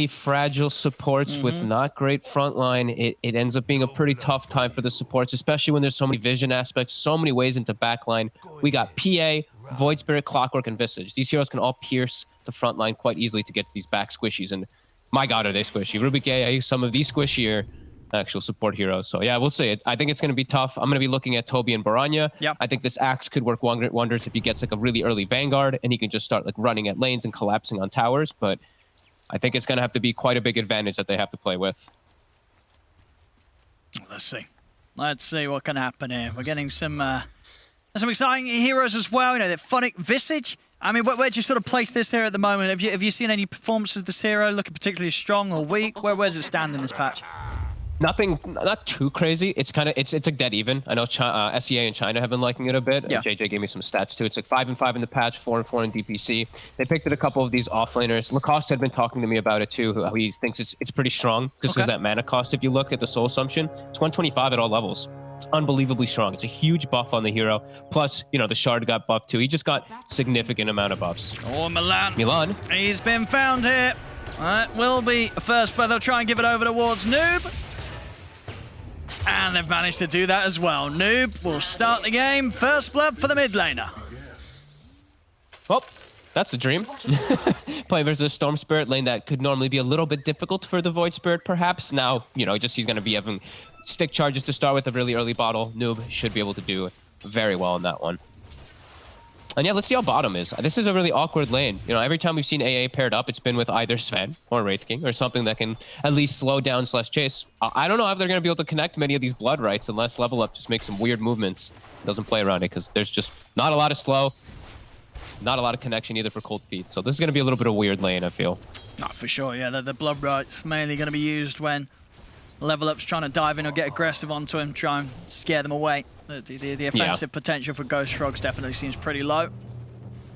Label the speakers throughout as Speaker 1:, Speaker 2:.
Speaker 1: fragile supports with not great front line, it ends up being a pretty tough time for the supports, especially when there's so many vision aspects, so many ways into backline. We got PA, Void Spirit, Clockwork, and Visage. These heroes can all pierce the front line quite easily to get to these back squishies, and my god, are they squishy. Rubik AA, some of these squishier actual support heroes. So yeah, we'll see. I think it's going to be tough. I'm going to be looking at Toby and Baranya.
Speaker 2: Yep.
Speaker 1: I think this Axe could work wonders if he gets like a really early Vanguard and he can just start like running at lanes and collapsing on towers, but I think it's going to have to be quite a big advantage that they have to play with.
Speaker 2: Let's see. Let's see what can happen here. We're getting some exciting heroes as well. You know, the Phonic Visage. I mean, where do you sort of place this here at the moment? Have you seen any performances of this hero looking particularly strong or weak? Where's it stand in this patch?
Speaker 1: Nothing, not too crazy. It's kind of, it's like dead even. I know SEA and China have been liking it a bit.
Speaker 2: Yeah.
Speaker 1: JJ gave me some stats too. It's like 5-5 in the patch, 4-4 in DPC. They picked it a couple of these offlaners. Lacoste had been talking to me about it too. How he thinks it's pretty strong just because that mana cost. If you look at the Soul Assumption, it's 125 at all levels. It's unbelievably strong. It's a huge buff on the hero. Plus, you know, the Shard got buffed too. He just got significant amount of buffs.
Speaker 2: Oh, Milan.
Speaker 1: Milan.
Speaker 2: He's been found here. That will be a first, but they'll try and give it over towards Noob. And they've managed to do that as well. Noob will start the game. First blood for the mid laner.
Speaker 1: Well, that's a dream. Play versus Storm Spirit lane that could normally be a little bit difficult for the Void Spirit, perhaps. Now, you know, just he's going to be having stick charges to start with, a really early bottle. Noob should be able to do very well in that one. And yeah, let's see how bottom is. This is a really awkward lane. You know, every time we've seen AA paired up, it's been with either Sven or Wraith King or something that can at least slow down / chase. I don't know if they're going to be able to connect many of these Blood Rights unless Level Up just makes some weird movements. Doesn't play around it because there's just not a lot of slow, not a lot of connection either for Cold Feet. So this is going to be a little bit of a weird lane, I feel.
Speaker 2: Not for sure, yeah. The Blood Rights mainly going to be used when Level Up's trying to dive in or get aggressive onto him, try and scare them away. The offensive potential for Ghost Frogs definitely seems pretty low.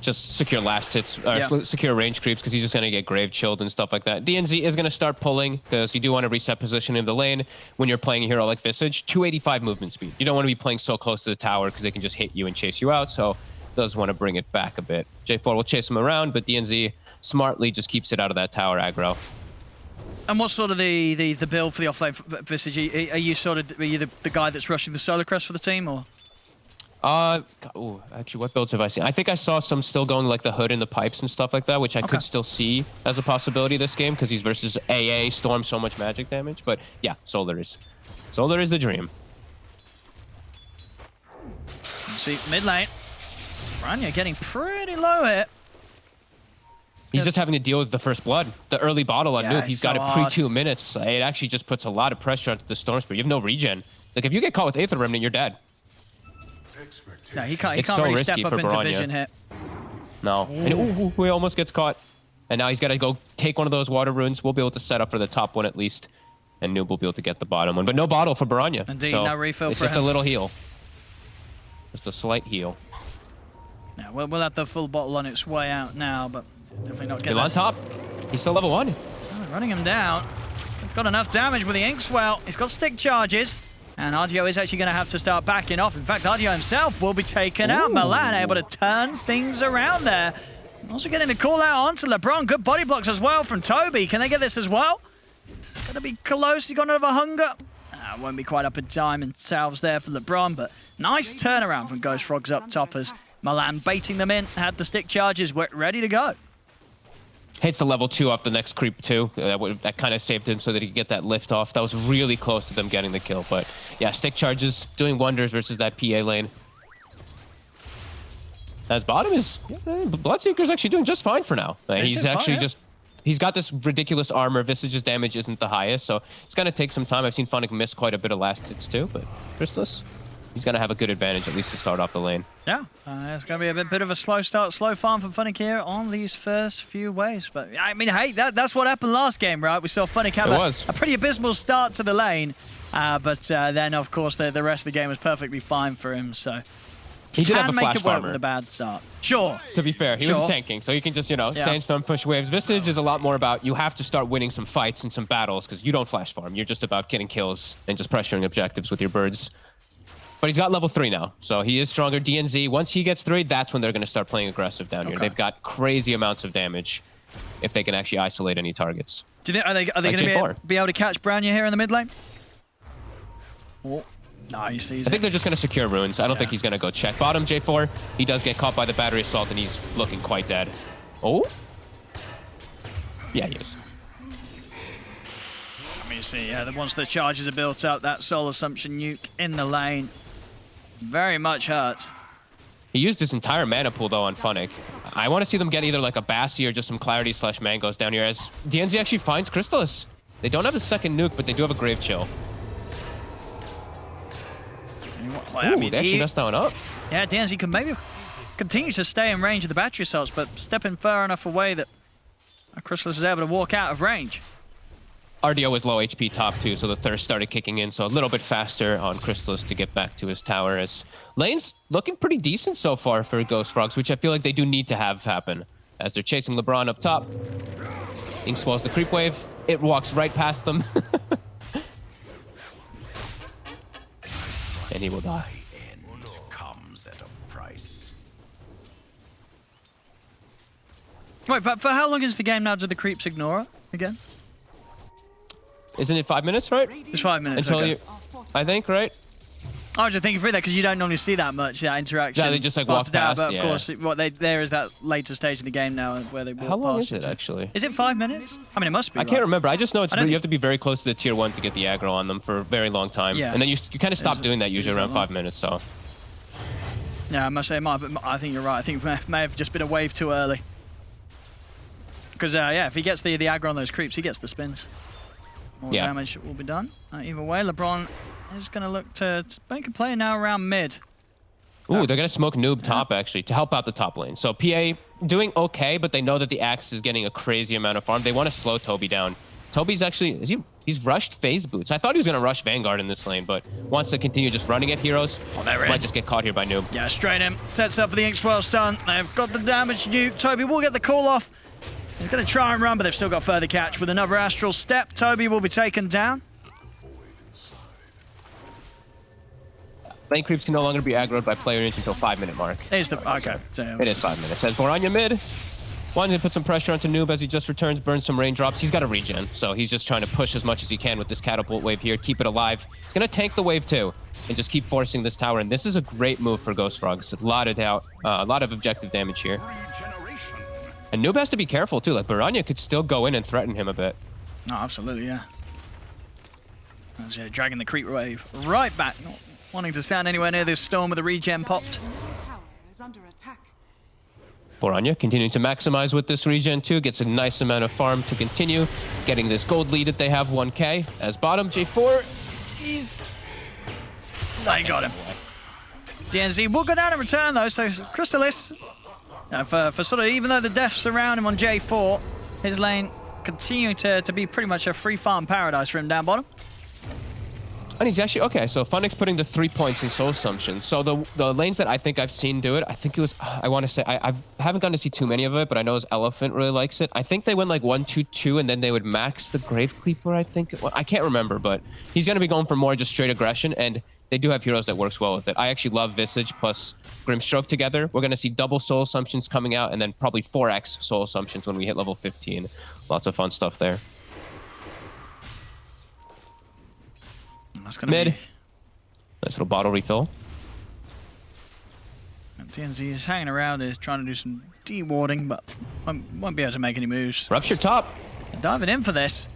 Speaker 1: Just secure last hits, secure range creeps, because he's just going to get grave chilled and stuff like that. DNZ is going to start pulling, because you do want to reset position in the lane when you're playing a hero like Visage. 285 movement speed. You don't want to be playing so close to the tower, because they can just hit you and chase you out, so does want to bring it back a bit. J4 will chase him around, but DNZ smartly just keeps it out of that tower aggro.
Speaker 2: And what's sort of the build for the offlane Visage? Are you the guy that's rushing the Solar Crest for the team, or?
Speaker 1: Actually, what builds have I seen? I think I saw some still going like the hood and the pipes and stuff like that, which I could still see as a possibility this game because he's versus AA, Storm, so much magic damage. But yeah, Solar is the dream.
Speaker 2: See, mid lane. Rania getting pretty low here.
Speaker 1: He's just having to deal with the first blood. The early bottle on Noob, he's got it pre-2 minutes. It actually just puts a lot of pressure onto the Storm Spirit. You have no regen. Like, if you get caught with Aether Remnant, you're dead.
Speaker 2: No, he can't really step up into vision here.
Speaker 1: No. And he almost gets caught. And now he's got to go take one of those water runes. We'll be able to set up for the top one at least. And Noob will be able to get the bottom one. But no bottle for Baranya.
Speaker 2: Indeed,
Speaker 1: so
Speaker 2: no refill
Speaker 1: it's
Speaker 2: for
Speaker 1: just
Speaker 2: him.
Speaker 1: A little heal. Just a slight heal.
Speaker 2: Yeah, we'll have the full bottle on its way out now, but definitely not getting
Speaker 1: on top. He's still level 1.
Speaker 2: Oh, running him down. He's got enough damage with the Inkswell. He's got stick charges. And RDO is actually going to have to start backing off. In fact, RDO himself will be taken out. Milan able to turn things around there. Also getting the call out onto LeBron. Good body blocks as well from Toby. Can they get this as well? It's going to be close. He got another hunger. Won't be quite up in time and salves there for LeBron, but nice turnaround from Ghost Frogs up top as Milan baiting them in. Had the stick charges, we're ready to go.
Speaker 1: Hits the level 2 off the next creep too. That kind of saved him so that he could get that lift off. That was really close to them getting the kill. But yeah, stick charges doing wonders versus that PA lane. As bottom is, Bloodseeker's actually doing just fine for now. He's actually he's got this ridiculous armor. Visage's damage isn't the highest, so it's going to take some time. I've seen Phonic miss quite a bit of last hits too, but Chrysalis, he's going to have a good advantage at least to start off the lane. Yeah,
Speaker 2: it's going to be a bit of a slow start, slow farm for Phonic here on these first few waves. But I mean, hey, that's what happened last game, right? We saw Phonic have a pretty abysmal start to the lane, but then of course the rest of the game was perfectly fine for him. So
Speaker 1: he did have a flash
Speaker 2: make it work with a bad start. Sure.
Speaker 1: To be fair, he was tanking, so you can just, you know, Sandstorm, push waves. Visage is a lot more about you have to start winning some fights and some battles because you don't flash farm. You're just about getting kills and just pressuring objectives with your birds. But he's got level 3 now, so he is stronger. DNZ, once he gets 3, that's when they're going to start playing aggressive down here. They've got crazy amounts of damage. if they can actually isolate any targets.
Speaker 2: Do you think, are they
Speaker 1: Like
Speaker 2: going
Speaker 1: J4.
Speaker 2: to be able to catch Branya here in the mid lane? Oh, nice.
Speaker 1: I think they're just going to secure runes. I don't think he's going to go check bottom J4. He does get caught by the battery assault, and he's looking quite dead. Oh? Yeah, he is.
Speaker 2: Let me see. Yeah, once the charges are built up, that Soul Assumption nuke in the lane very much hurts.
Speaker 1: He used his entire mana pool, though, on Funnick. I want to see them get either like a Bassi or just some Clarity / Mangoes down here, as DNZ actually finds Crystallis. They don't have a second nuke, but they do have a Grave Chill.
Speaker 2: I
Speaker 1: Ooh, they actually messed that one up.
Speaker 2: Yeah, DNZ can maybe continue to stay in range of the battery assaults, but stepping far enough away that Crystallis is able to walk out of range.
Speaker 1: RDO was low HP top too, so the thirst started kicking in, so a little bit faster on Crystallis to get back to his tower. As lane's looking pretty decent so far for Ghost Frogs, which I feel like they do need to have happen. As they're chasing LeBron up top, Ink swells the creep wave. It walks right past them. And he will die.
Speaker 3: Comes at a price.
Speaker 2: Wait, for how long is the game now? Do the creeps ignore it again?
Speaker 1: Isn't it 5 minutes, right?
Speaker 2: It's 5 minutes.
Speaker 1: Until
Speaker 2: okay.
Speaker 1: you, I think, right?
Speaker 2: I was just thinking through that because you don't normally see that much that interaction.
Speaker 1: Yeah, they just like walk
Speaker 2: busted out,
Speaker 1: past.
Speaker 2: but of
Speaker 1: Yeah.
Speaker 2: course, there is that later stage of the game now where they walk
Speaker 1: How long
Speaker 2: past
Speaker 1: is it actually?
Speaker 2: Is it 5 minutes? I mean, it must be.
Speaker 1: I can't remember. I just know it's
Speaker 2: I don't
Speaker 1: you have to be very close to the tier 1 to get the aggro on them for a very long time.
Speaker 2: Yeah.
Speaker 1: And then you kind of stop doing that usually
Speaker 2: it's
Speaker 1: around
Speaker 2: not
Speaker 1: 5 minutes. So
Speaker 2: Yeah, I must say, but I think you're right. I think it may have just been a wave too early. Because yeah, if he gets the aggro on those creeps, he gets the spins. More damage will be done. Either way, LeBron is going to look to make a play now around mid.
Speaker 1: ooh, they're gonna smoke noob top actually to help out the top lane. So PA doing okay, but they know that the Axe is getting a crazy amount of farm. They want to slow Toby down. Toby's actually he's rushed phase boots. I thought he was gonna rush Vanguard in this lane, but wants to continue just running at heroes.
Speaker 2: they're in.
Speaker 1: Might just get caught here by noob.
Speaker 2: Yeah, straight in. Sets up for the Inkswell stun. They've got the damage nuke. Toby will get the call off. He's going to try and run, but they've still got further catch with another Astral Step. Toby will be taken down.
Speaker 1: Lane creeps can no longer be aggroed by player until 5 minute mark.
Speaker 2: Is the okay? So,
Speaker 1: It is 5 minutes. As Boranya mid, wanting to put some pressure onto Noob as he just returns, burns some raindrops. He's got a regen, so he's just trying to push as much as he can with this catapult wave here, keep it alive. He's gonna tank the wave too, and just keep forcing this tower. And this is a great move for Ghost Frogs. A lot of objective damage here. And Noob has to be careful too. Like Boranya could still go in and threaten him a bit.
Speaker 2: Oh, absolutely, yeah. As dragging the creep wave right back, not wanting to stand anywhere near this storm with the regen popped.
Speaker 4: Tower is under attack.
Speaker 1: Boranya continuing to maximize with this regen too, gets a nice amount of farm to continue, getting this gold lead that they have 1k. As bottom J4,
Speaker 2: They got him. DNZ will go down in return though, so Crystallis, for sort of, even though the deaths around him on J4, his lane continuing to be pretty much a free farm paradise for him down bottom.
Speaker 1: And he's actually, okay, so Funnick's putting the 3 points in Soul Assumption. So the lanes that I think I've seen do it, I think it was, I want to say, I haven't gotten to see too many of it, but I know his Elephant really likes it. I think they went like 1-2-2, and then they would max the Grave Cleaver, I think. Well, I can't remember, but he's going to be going for more just straight aggression, and they do have heroes that works well with it. I actually love Visage plus Grimstroke together. We're going to see double Soul Assumptions coming out, and then probably 4x Soul Assumptions when we hit level 15. Lots of fun stuff there.
Speaker 2: That's gonna
Speaker 1: Mid.
Speaker 2: be...
Speaker 1: Nice little bottle refill.
Speaker 2: DNZ is hanging around, is trying to do some de-warding, but won't be able to make any moves.
Speaker 1: Rupture top.
Speaker 2: Diving in for this.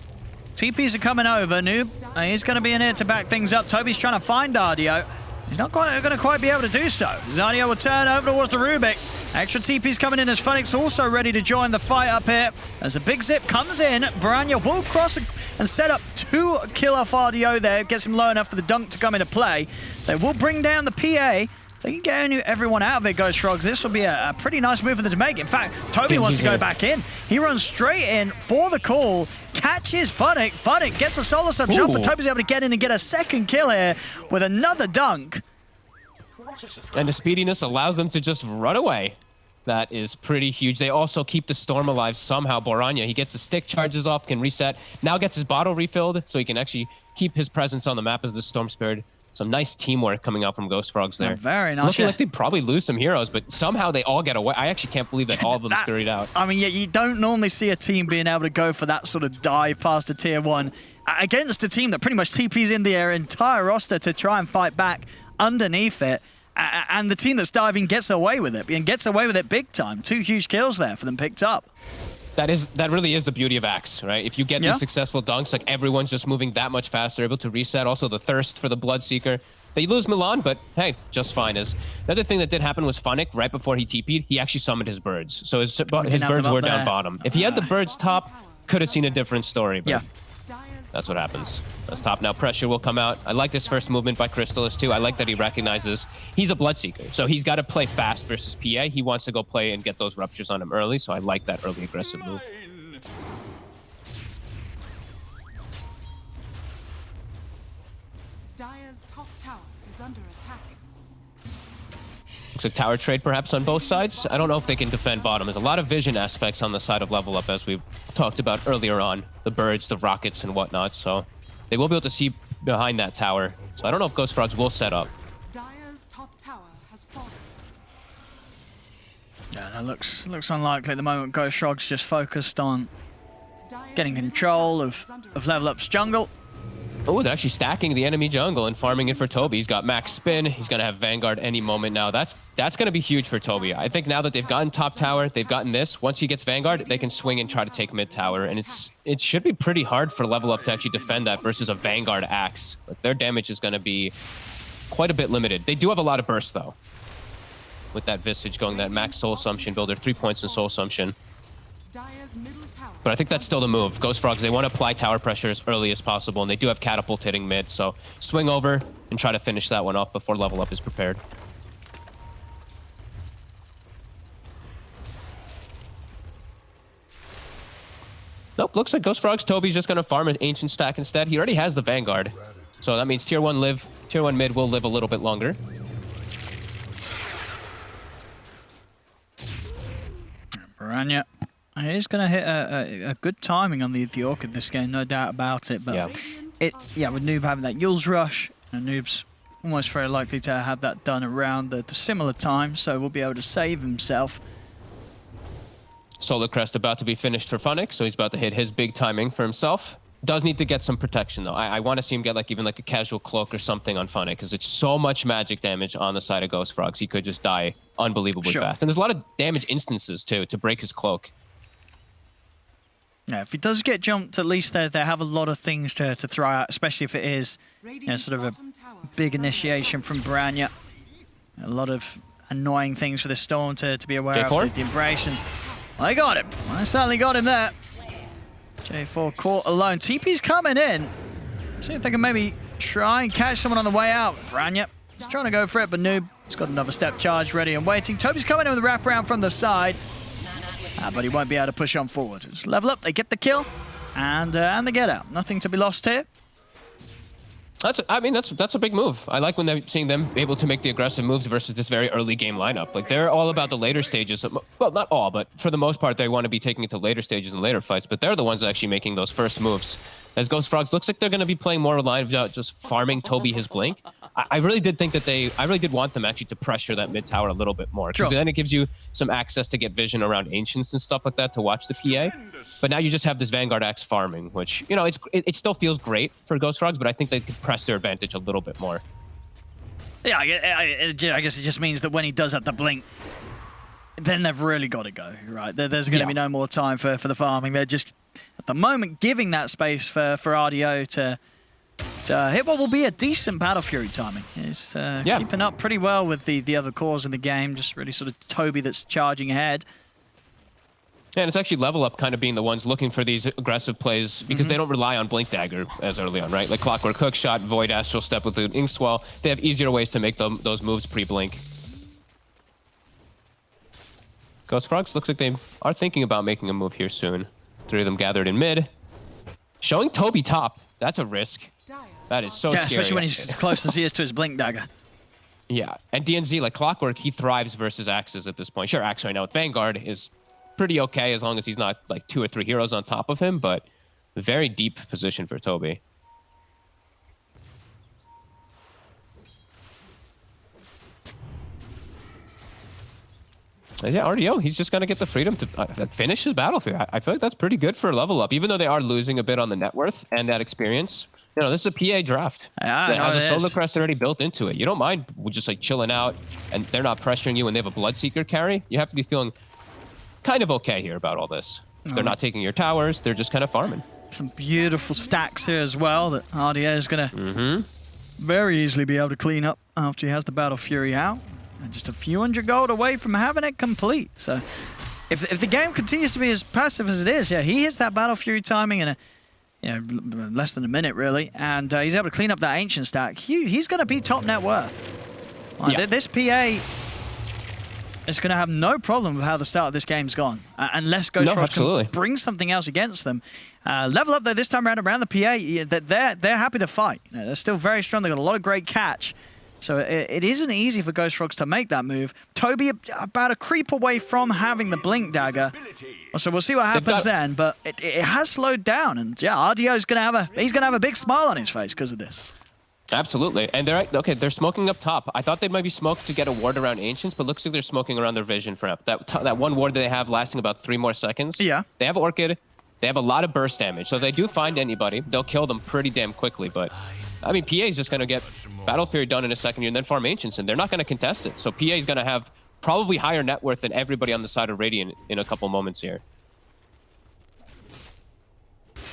Speaker 2: TPs are coming over. Noob, he's going to be in here to back things up. Toby's trying to find Ardio. He's not going to quite be able to do so. Zardio will turn over towards the Rubik. Extra TP's coming in as Phoenix also ready to join the fight up here. As a big zip comes in, Boranya will cross and set up 2 kill off Ardio there. Gets him low enough for the dunk to come into play. They will bring down the PA. They can get everyone out of it, Ghost Frogs. This will be a pretty nice move for them to make. In fact, Toby wants to go back in. He runs straight in for the call, catches Funnick. Funnick gets a solo sub jump, but Toby's able to get in and get a second kill here with another dunk.
Speaker 1: And the speediness allows them to just run away. That is pretty huge. They also keep the storm alive somehow. Boranya, he gets the stick charges off, can reset. Now gets his bottle refilled, so he can actually keep his presence on the map as the storm spirit Some nice teamwork coming out from Ghost Frogs there.
Speaker 2: Very nice.
Speaker 1: Looking like they'd probably lose some heroes, but somehow they all get away. I actually can't believe that all of them scurried out.
Speaker 2: I mean, yeah, you don't normally see a team being able to go for that sort of dive past a tier 1 against a team that pretty much TPs in their entire roster to try and fight back underneath it. And the team that's diving gets away with it, and gets away with it big time. 2 huge kills there for them picked up.
Speaker 1: That really is the beauty of Axe, right? If you get these successful dunks, like everyone's just moving that much faster, able to reset. Also the thirst for the Bloodseeker. They lose Milan, but hey, just fine. The other thing that did happen was Funnick, right before he TP'd, he actually summoned his birds. So his birds were down bottom. If he had the birds top, could have seen a different story. But that's what happens. That's top now. Pressure will come out. I like this first movement by Crystallis too. I like that he recognizes he's a Bloodseeker. So he's got to play fast versus PA. He wants to go play and get those ruptures on him early. So I like that early aggressive move.
Speaker 4: Dire's top tower is under attack.
Speaker 1: Looks like tower trade perhaps on both sides. I don't know if they can defend bottom. There's a lot of vision aspects on the side of level up as we talked about earlier on. The birds, the rockets, and whatnot. So they will be able to see behind that tower. So I don't know if Ghost Frogs will set up.
Speaker 4: Dire's top tower has fallen.
Speaker 2: Yeah, that looks unlikely at the moment. Ghost Frogs just focused on
Speaker 4: Dire's
Speaker 2: getting
Speaker 4: middle
Speaker 2: control
Speaker 4: tower
Speaker 2: of
Speaker 4: is under
Speaker 2: level up's jungle.
Speaker 1: Oh, they're actually stacking the enemy jungle and farming it for Toby. He's got max spin. He's going to have Vanguard any moment now. That's going to be huge for Toby. I think now that they've gotten top tower, they've gotten this. Once he gets Vanguard, they can swing and try to take mid tower. And it should be pretty hard for level up to actually defend that versus a Vanguard Axe. Like, their damage is going to be quite a bit limited. They do have a lot of burst, though. With that Visage going that max Soul Assumption builder, 3 points in Soul Assumption.
Speaker 4: Dire's middle tower.
Speaker 1: But I think that's still the move. Ghost Frogs, they want to apply tower pressure as early as possible, and they do have Catapult hitting mid, so swing over and try to finish that one off before level up is prepared. Nope, looks like Ghost Frogs, Toby's just going to farm an Ancient stack instead. He already has the Vanguard, so that means tier 1 mid will live a little bit longer.
Speaker 2: Piranha. He's going to hit a good timing on the Orchid this game, no doubt about it. But with Noob having that Yule's Rush, and Noob's almost very likely to have that done around the similar time, so we'll be able to save himself.
Speaker 1: Solar Crest about to be finished for Funnick, so he's about to hit his big timing for himself. Does need to get some protection, though. I want to see him get even a casual cloak or something on Funnick, because it's so much magic damage on the side of Ghost Frogs. He could just die unbelievably fast. And there's a lot of damage instances, too, to break his cloak.
Speaker 2: Yeah, if he does get jumped, at least they have a lot of things to throw out, especially if it is sort of a big initiation from Piranha. A lot of annoying things for the Storm to be aware of. The Embrace, and I got him. I certainly got him there. J4 caught alone. TP's coming in. See if they can maybe try and catch someone on the way out. Piranha is trying to go for it, but Noob has got another step charge ready and waiting. Toby's coming in with a wraparound from the side. But he won't be able to push on forward. Just level up, they get the kill, and they get out. Nothing to be lost here.
Speaker 1: That's a big move. I like when they're seeing them able to make the aggressive moves versus this very early game lineup. Like, they're all about the later stages. Well, not all, but for the most part, they want to be taking it to later stages and later fights. But they're the ones actually making those first moves. As Ghost Frogs, looks like they're going to be playing more reliant on just farming Toby his blink. I really did think that I really did want them actually to pressure that mid tower a little bit more, because then it gives you some access to get vision around Ancients and stuff like that to watch the PA. But now you just have this Vanguard Axe farming, which, it still feels great for Ghost Frogs, but I think they could press their advantage a little bit more.
Speaker 2: Yeah, I guess it just means that when he does have the blink, then they've really got to go, right? There's going to be no more time for the farming. They're just, at the moment, giving that space for RDO to hit what will be a decent Battle Fury timing. It's keeping up pretty well with the other cores in the game, just really sort of Toby that's charging ahead.
Speaker 1: Yeah, and it's actually level up kind of being the ones looking for these aggressive plays, because they don't rely on Blink Dagger as early on, right? Like Clockwork Hookshot, Void Astral Step with the Inkswell. They have easier ways to make those moves pre-blink. Ghost Frogs looks like they are thinking about making a move here soon. 3 of them gathered in mid. Showing Toby top. That's a risk. That is so scary.
Speaker 2: Especially when he's as close as he is to his Blink Dagger.
Speaker 1: Yeah, and DNZ, like Clockwork, he thrives versus Axes at this point. Sure, Axe right now with Vanguard is pretty okay as long as he's not like 2 or 3 heroes on top of him, but very deep position for Toby. Yeah, RDO, he's just going to get the freedom to finish his battlefield. I feel like that's pretty good for a level up, even though they are losing a bit on the net worth and that experience. You know, this is a PA draft that has a solo crest already built into it. You don't mind just like chilling out and they're not pressuring you when they have a Bloodseeker carry. You have to be feeling kind of okay here about all this. They're not taking your towers. They're just kind of farming.
Speaker 2: Some beautiful stacks here as well that RDO is going to very easily be able to clean up after he has the Battle Fury out. And just a few hundred gold away from having it complete. So if the game continues to be as passive as it is, yeah, he hits that Battle Fury timing in less than a minute, really. And he's able to clean up that Ancient stack. He's going to be top net worth. This PA is going to have no problem with how the start of this game's gone. Unless Ghost Frogs can bring something else against them. Level up, though, this time around the PA, they're happy to fight. They're still very strong. They've got a lot of great catch. So it isn't easy for Ghost Frogs to make that move. Toby about a creep away from having the Blink Dagger. So we'll see what happens then, but it has slowed down. And yeah, RDO's going to have a big smile on his face because of this.
Speaker 1: Absolutely. And they're smoking up top. I thought they might be smoked to get a ward around Ancients, but looks like they're smoking around their vision for that one ward that they have lasting about 3 more seconds.
Speaker 2: Yeah.
Speaker 1: They have Orchid. They have a lot of burst damage. So if they do find anybody, they'll kill them pretty damn quickly. But I mean, PA is just going to get Battle Fury done in a second and then farm Ancients, and they're not going to contest it. So PA is going to have probably higher net worth than everybody on the side of Radiant in a couple moments here.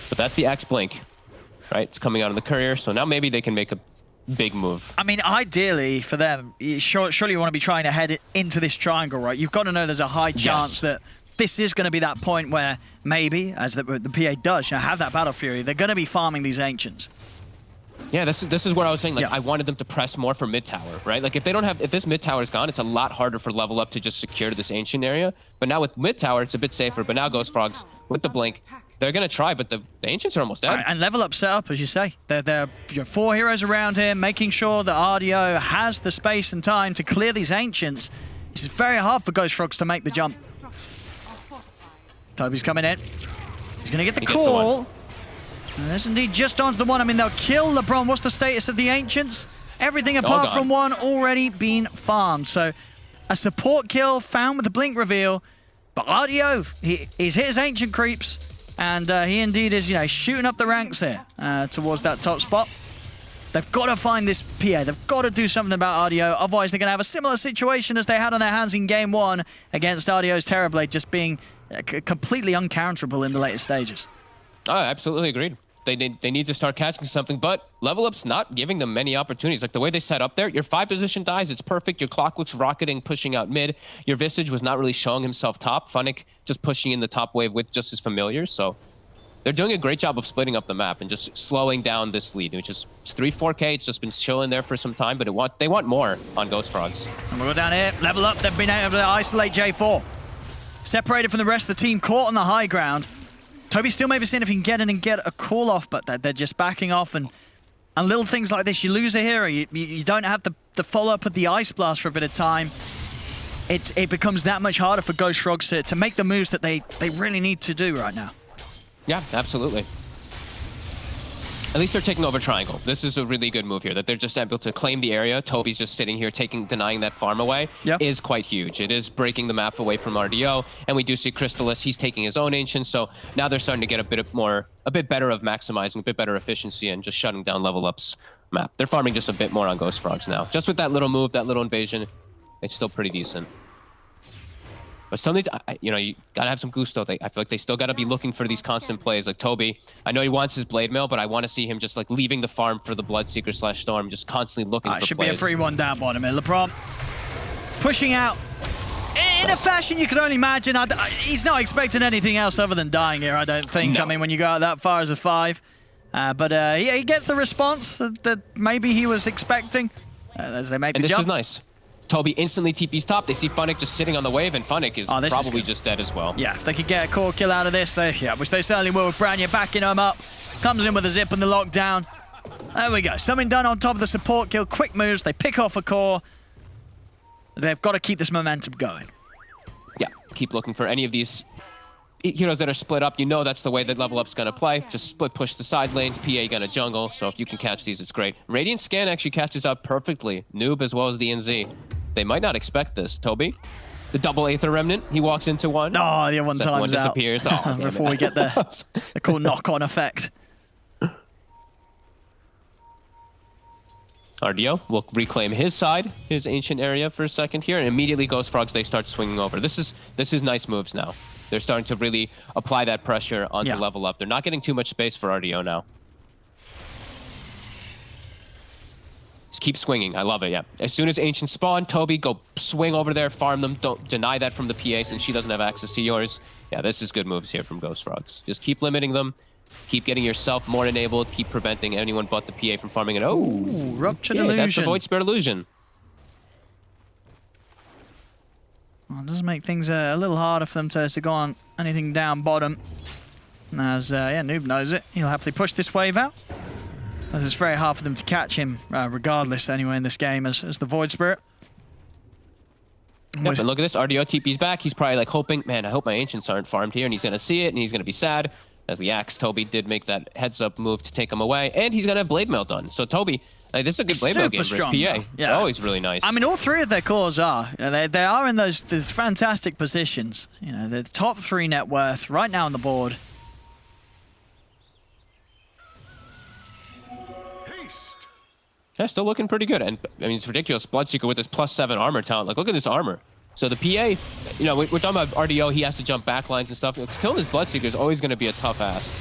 Speaker 1: But that's the X Blink, right? It's coming out of the Courier, so now maybe they can make a big move.
Speaker 2: I mean, ideally for them, surely you want to be trying to head into this triangle, right? You've got to know there's a high chance that this is going to be that point where maybe, as the PA does, have that Battle Fury, they're going to be farming these Ancients.
Speaker 1: Yeah, this is what I was saying. Like, I wanted them to press more for mid tower, right? Like, if this mid tower is gone, it's a lot harder for level up to just secure this Ancient area. But now with mid tower, it's a bit safer. But now Ghost Frogs with the Blink, they're gonna try, but the Ancients are almost dead.
Speaker 2: Right, and level up setup, as you say. There are 4 heroes around him, making sure that RDO has the space and time to clear these Ancients. It's very hard for Ghost Frogs to make the jump. Toby's coming in. He's gonna get the call. And this indeed just onto the one. I mean, they'll kill LeBron. What's the status of the Ancients? Everything apart from one already been farmed. So a support kill found with the Blink reveal. But RDO, he's hit his Ancient creeps. And he indeed is, shooting up the ranks here towards that top spot. They've got to find this PA. They've got to do something about RDO. Otherwise, they're going to have a similar situation as they had on their hands in Game 1 against RDO's Terrorblade, just being completely uncounterable in the later stages.
Speaker 1: Oh, absolutely agreed. They need to start catching something, but level up's not giving them many opportunities. Like the way they set up there, your 5 position dies, it's perfect. Your Clockwork's rocketing, pushing out mid. Your Visage was not really showing himself top. Funnick just pushing in the top wave with just his familiars. So they're doing a great job of splitting up the map and just slowing down this lead, which is 3-4K. It's just been chilling there for some time, but they want more on Ghost Frogs.
Speaker 2: And we'll go down here, level up. They've been able to isolate J4. Separated from the rest of the team, caught on the high ground. Toby still maybe seeing if he can get in and get a call off, but they're just backing off. And little things like this, you lose a hero, you don't have the follow-up of the Ice Blast for a bit of time. It becomes that much harder for Ghost Frogs to make the moves that they really need to do right now.
Speaker 1: Yeah, absolutely. At least they're taking over Triangle. This is a really good move here, that they're just able to claim the area. Toby's just sitting here denying that farm away is quite huge. It is breaking the map away from RDO, and we do see Crystallis, he's taking his own Ancient, so now they're starting to get a bit better of maximizing, a bit better efficiency, and just shutting down level up's map. They're farming just a bit more on Ghost Frogs now. Just with that little move, that little invasion, it's still pretty decent. But still need to, you gotta have some gusto. I feel like they still gotta be looking for these constant plays. Like Toby, I know he wants his Blade Mail, but I want to see him just like leaving the farm for the Bloodseeker / Storm, just constantly looking for plays.
Speaker 2: Should be a 3-1 down bottom here. LeBron pushing out in a fashion you could only imagine. He's not expecting anything else other than dying here, I don't think. No. I mean, when you go out that far as a 5. But he gets the response that maybe he was expecting as they make the jump.
Speaker 1: And this is nice. Toby instantly TP's top. They see Funnick just sitting on the wave, and Funnick is probably just dead as well.
Speaker 2: Yeah, if they could get a core kill out of this, which they certainly will with Branya backing him up. Comes in with a zip and the lockdown. There we go. Something done on top of the support kill. Quick moves. They pick off a core. They've got to keep this momentum going.
Speaker 1: Yeah, keep looking for any of these heroes that are split up. You know that's the way that level up's going to play. Just split push the side lanes. PA going to jungle. So if you can catch these, it's great. Radiant Scan actually catches out perfectly. Noob as well as the NZ. They might not expect this. Toby? the double Aether Remnant. He walks into one.
Speaker 2: Oh, the other one
Speaker 1: Second
Speaker 2: times
Speaker 1: one disappears.
Speaker 2: out
Speaker 1: Oh, damn
Speaker 2: before
Speaker 1: it.
Speaker 2: we get the cool knock-on effect.
Speaker 1: RDO will reclaim his side, his ancient area for a second here, and immediately Ghost Frogs, they start swinging over. This is nice moves now. They're starting to really apply that pressure onto level up. They're not getting too much space for RDO now. Just keep swinging. I love it, yeah. As soon as Ancients spawn, Toby, go swing over there, farm them. Don't deny that from the PA since she doesn't have access to yours. Yeah, this is good moves here from Ghost Frogs. Just keep limiting them. Keep getting yourself more enabled. Keep preventing anyone but the PA from farming it. Oh,
Speaker 2: Ruptured
Speaker 1: yeah,
Speaker 2: Illusion.
Speaker 1: that's the Void Spirit Illusion.
Speaker 2: Well, it does make things a little harder for them to go on anything down bottom. As, yeah, Noob knows it. He'll happily push this wave out. As it's very hard for them to catch him, regardless, anyway, in this game as the Void Spirit.
Speaker 1: Yep, and look at this. RDO TP's back. He's probably like hoping, man, I hope my Ancients aren't farmed here. And he's going to see it, and he's going to be sad. As the Axe, Toby did make that heads-up move to take him away. And he's going to have Blade Mail done. So Toby, like, this is a good Blade Mail game versus PA.
Speaker 2: Yeah.
Speaker 1: It's always really nice.
Speaker 2: I mean, all three of their cores are. You know, they are in those fantastic positions. You know, they're the top 3 net worth right now on the board.
Speaker 1: Yeah, still looking pretty good. And I mean, it's ridiculous. Bloodseeker with this +7 armor talent. Like, look at this armor. So the PA, you know, we're talking about RDO. He has to jump back lines and stuff. Killing his Bloodseeker is always going to be a tough ask.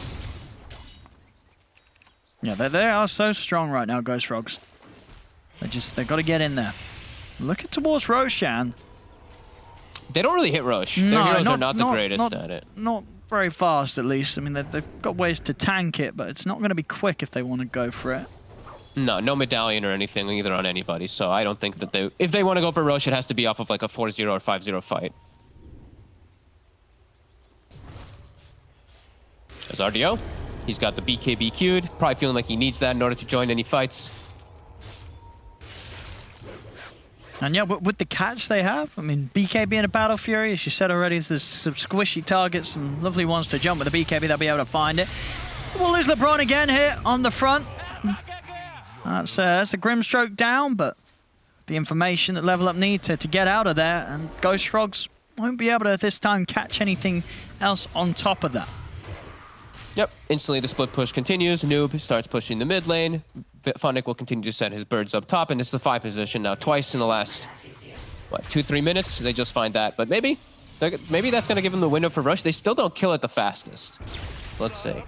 Speaker 2: Yeah, they are so strong right now, Ghost Frogs. They've got to get in there. Looking towards Roshan.
Speaker 1: They don't really hit Rosh. Their heroes are not the greatest at it.
Speaker 2: Not very fast, at least. I mean, they've got ways to tank it, but it's not going to be quick if they want to go for it.
Speaker 1: No medallion or anything either on anybody. So I don't think that if they want to go for Rosh, it has to be off of like a 4-0 or 5-0 fight. There's RDO. He's got the BKB queued. Probably feeling like he needs that in order to join any fights.
Speaker 2: And yeah, with the catch they have, I mean, BKB in a Battle Fury, as you said already, there's some squishy targets, some lovely ones to jump with the BKB, they'll be able to find it. We'll lose LeBron again here on the front. That's a Grimstroke down, but the information that Level Up need to get out of there, and Ghost Frogs won't be able to this time catch anything else on top of that.
Speaker 1: Yep, instantly the split push continues. Noob starts pushing the mid lane. Funnick will continue to set his birds up top, and it's the 5 position now twice in the last, what, 2-3 minutes? They just find that, but maybe that's going to give them the window for Rush. They still don't kill it the fastest. Let's see.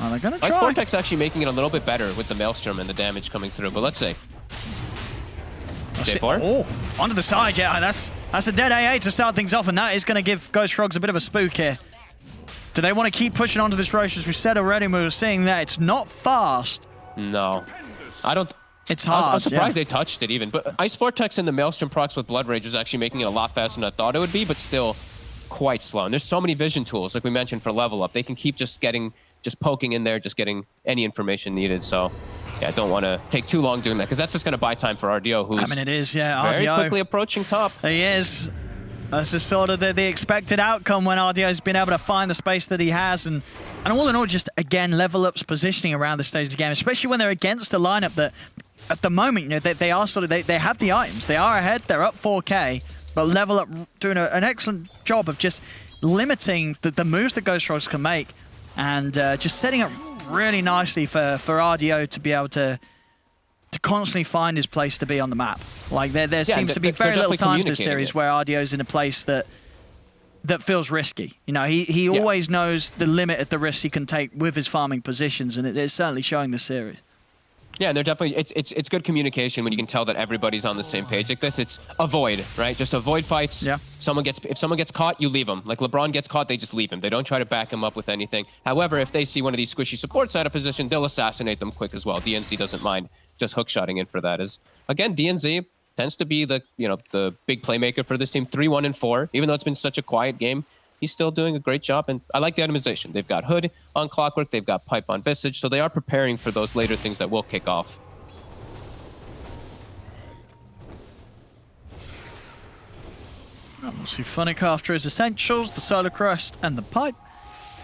Speaker 2: Well, they're gonna try.
Speaker 1: Ice Vortex actually making it a little bit better with the Maelstrom and the damage coming through, but let's see. J4?
Speaker 2: Oh, onto the side, yeah. That's a dead AA to start things off, and that is going to give Ghost Frogs a bit of a spook here. Do they want to keep pushing onto this Rosh? As we said already, we were seeing that it's not fast.
Speaker 1: No. I don't...
Speaker 2: It's hard,
Speaker 1: I'm surprised they touched it even, but Ice Vortex and the Maelstrom procs with Blood Rage was actually making it a lot faster than I thought it would be, but still quite slow. And there's so many vision tools, like we mentioned, for Level Up. They can keep just poking in there, just getting any information needed. So, yeah, I don't want to take too long doing that, because that's just going to buy time for RDO, who's
Speaker 2: I mean, it is, yeah.
Speaker 1: very
Speaker 2: RDO
Speaker 1: quickly approaching top.
Speaker 2: He is. That's just sort of the expected outcome when RDO's been able to find the space that he has. And all in all, just, again, Level Up's positioning around the stage of the game, especially when they're against a lineup that, at the moment, you know, they are sort of, they have the items. They are ahead. They're up 4K. But Level Up doing an excellent job of just limiting the moves that Ghost Frogs can make, and just setting up really nicely for RDO to be able to constantly find his place to be on the map. Like there seems to be very little times this series where RDO's in a place that feels risky. You know, he always knows the limit at the risks he can take with his farming positions, and it's certainly showing this series.
Speaker 1: Yeah, and they're definitely, it's good communication when you can tell that everybody's on the same page like this. It's avoid, right? Just avoid fights.
Speaker 2: Yeah.
Speaker 1: If someone gets caught, you leave them. Like LeBron gets caught, they just leave him. They don't try to back him up with anything. However, if they see one of these squishy supports out of position, they'll assassinate them quick as well. DNZ doesn't mind just hookshotting in for that. Again, DNZ tends to be the big playmaker for this team. 3-1-4. Even though it's been such a quiet game, he's still doing a great job, and I like the itemization. They've got Hood on Clockwork, they've got Pipe on Visage, so they are preparing for those later things that will kick off.
Speaker 2: We'll see Funnick after his essentials, the Solar Crest and the Pipe.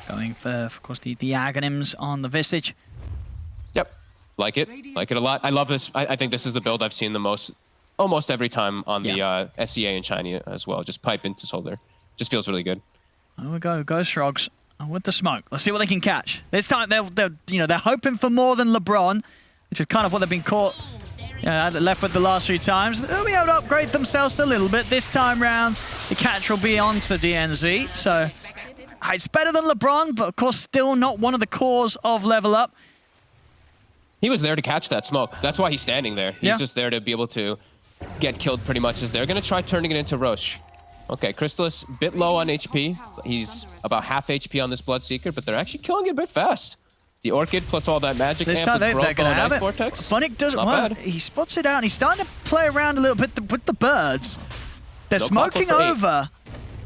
Speaker 2: Going for, of course, the Aghanims on the Visage.
Speaker 1: Yep, like it a lot. I love this. I think this is the build I've seen the most almost every time on the SEA in China as well. Just pipe into solar. Just feels really good.
Speaker 2: There we go, Ghost Frogs with the smoke. Let's see what they can catch. This time they're hoping for more than LeBron, which is kind of what they've been caught left with the last few times. They'll be able to upgrade themselves a little bit. This time round, the catch will be on to DNZ. So it's better than LeBron, but of course still not one of the cores of Level Up.
Speaker 1: He was there to catch that smoke. That's why he's standing there. He's just there to be able to get killed pretty much as they're going to try turning it into Roche. Okay, Crystallis, bit low on HP. He's about half HP on this Bloodseeker, but they're actually killing it a bit fast. The Orchid plus all that magic
Speaker 2: This
Speaker 1: amp
Speaker 2: time
Speaker 1: with
Speaker 2: they're going to have it.
Speaker 1: Vortex.
Speaker 2: Funnick doesn't
Speaker 1: Not
Speaker 2: well,
Speaker 1: bad.
Speaker 2: he spots it out and he's starting to play around a little bit with the birds. They're
Speaker 1: No
Speaker 2: smoking
Speaker 1: clockwork for 8.
Speaker 2: over.